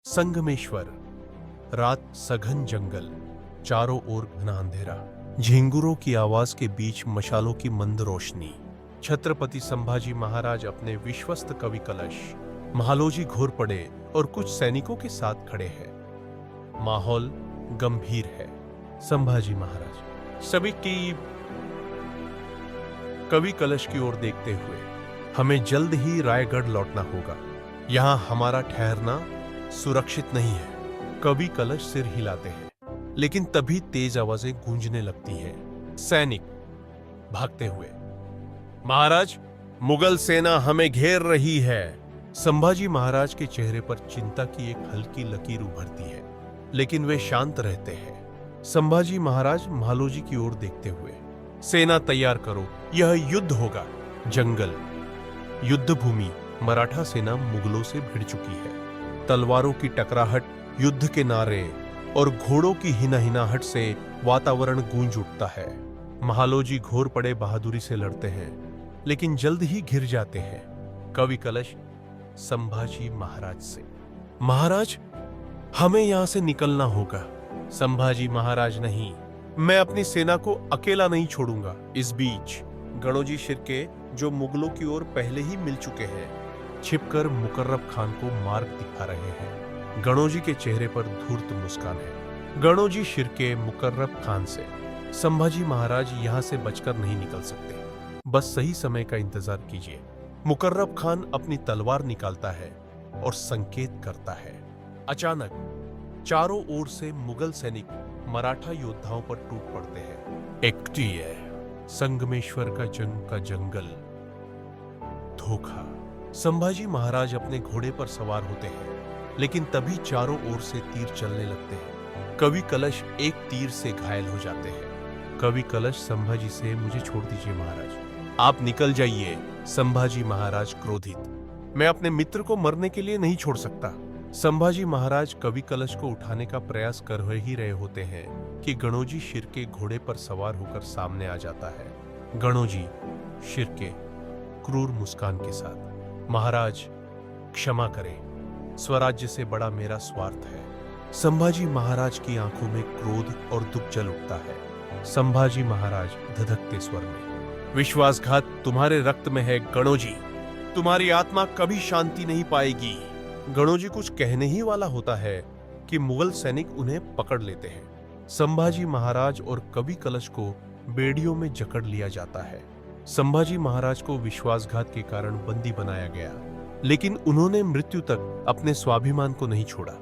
संगमेश्वर। रात सघन जंगल, चारों ओर घना अंधेरा, झिंगुरों की आवाज के बीच मशालों की मंद रोशनी। छत्रपति संभाजी महाराज अपने विश्वस्त कवि कलश महालोजी घोर पड़े और कुछ सैनिकों के साथ खड़े हैं। माहौल गंभीर है। संभाजी महाराज सभी की कवि कलश की ओर देखते हुए, हमें जल्द ही रायगढ़ लौटना होगा। यहां हमारा ठहरना सुरक्षित नहीं है। कवि कलश सिर हिलाते हैं, लेकिन तभी तेज आवाजें गूंजने लगती हैं। सैनिक भागते हुए, महाराज, मुगल सेना हमें घेर रही है। संभाजी महाराज के चेहरे पर चिंता की एक हल्की लकीर उभरती है, लेकिन वे शांत रहते हैं। संभाजी महाराज महालोजी की ओर देखते हुए, सेना तैयार करो, यह युद्ध होगा। जंगल, युद्ध भूमि। मराठा सेना मुगलों से भिड़ चुकी है। तलवारों की टकराहट, युद्ध के नारे और घोड़ों की हिनाहिनाहट से वातावरण गूंज उठता है। महालोजी घोर पड़े बहादुरी से लड़ते हैं, लेकिन जल्द ही घिर जाते हैं। कवि कलश संभाजी महाराज से, महाराज, हमें यहां से निकलना होगा। संभाजी महाराज, नहीं, मैं अपनी सेना को अकेला नहीं छोड़ूंगा। इस बीच गणोजी शिर्के, जो मुगलों की ओर पहले ही मिल चुके हैं, छिपकर मुकर्रब खान को मार्ग दिखा रहे हैं। गणोजी के चेहरे पर धूर्त मुस्कान है। गणोजी शिर्के मुकर्रब खान से, संभाजी महाराज यहां से बचकर नहीं निकल सकते, बस सही समय का इंतजार कीजिए। मुकर्रब खान अपनी तलवार निकालता है और संकेत करता है। अचानक चारों ओर से मुगल सैनिक मराठा योद्धाओं पर टूट पड़ते हैं। एकटी है। संगमेश्वर का जंग का जंगल। धोखा। संभाजी महाराज अपने घोड़े पर सवार होते हैं, लेकिन तभी चारों ओर से तीर चलने लगते हैं। कवि कलश एक तीर से घायल हो जाते हैं। कवि कलश संभाजी से, मुझे छोड़ दीजिए महाराज, आप निकल जाइए। संभाजी महाराज क्रोधित, मैं अपने मित्र को मरने के लिए नहीं छोड़ सकता। संभाजी महाराज कवि कलश को उठाने का प्रयास कर ही रहे होते हैं कि गणोजी शिर्के घोड़े पर सवार होकर सामने आ जाता है। गणोजी शिर्के क्रूर मुस्कान के साथ, महाराज क्षमा करें, स्वराज्य से बड़ा मेरा स्वार्थ है। संभाजी महाराज की आंखों में क्रोध और दुख जल उठता है। संभाजी महाराज धधकते स्वर में, विश्वासघात तुम्हारे रक्त में है गणोजी, तुम्हारी आत्मा कभी शांति नहीं पाएगी। गणोजी कुछ कहने ही वाला होता है कि मुगल सैनिक उन्हें पकड़ लेते हैं। संभाजी महाराज और कवि कलश को बेड़ियों में जकड़ लिया जाता है। संभाजी महाराज को विश्वासघात के कारण बंदी बनाया गया, लेकिन उन्होंने मृत्यु तक अपने स्वाभिमान को नहीं छोड़ा।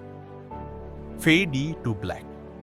Fade to black.